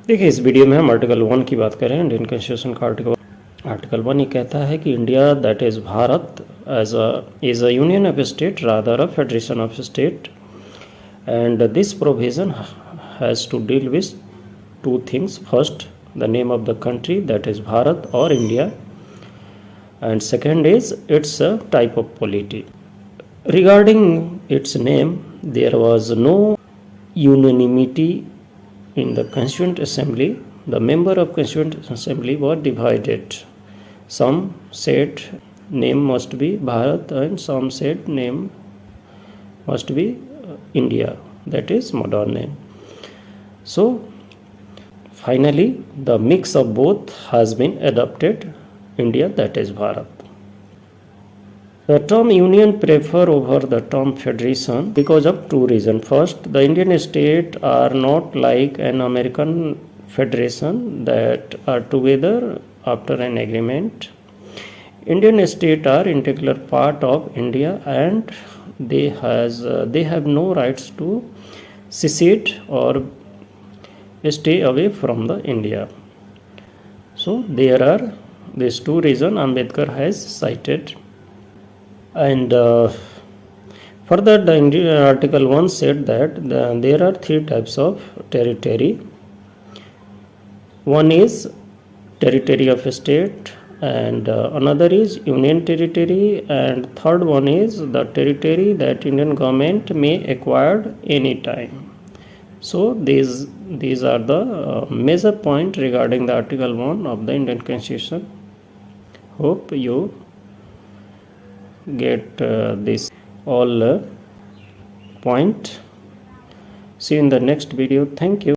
देखिए इस वीडियो में हम आर्टिकल 1 की बात करें। इंडियन कॉन्स्टिट्यूशन का आर्टिकल 1 ये कहता है कि India that is Bharat is a union of state rather a federation of state and this provision has to deal with two things. First, the name of the country, that is Bharat or India, and second is its type of polity. Regarding its name, there was no unanimity in the Constituent Assembly. The member of Constituent Assembly were divided. Some said name must be Bharat and some said name must be India, that is modern name. So finally, the mix of both has been adopted, India, that is Bharat. The term union prefer over the term federation because of two reasons. First, the Indian states are not like an American federation that are together after an agreement. Indian states are integral part of India and they have no rights to secede or stay away from the India. So there are these two reasons Ambedkar has cited, and further the article 1 said that there are three types of territory. One is territory of a state, and another is union territory, and third one is the territory that Indian government may acquire any time. So these are the major point regarding the article 1 of the Indian Constitution. Hope you get this all point. See you in the next video. Thank you.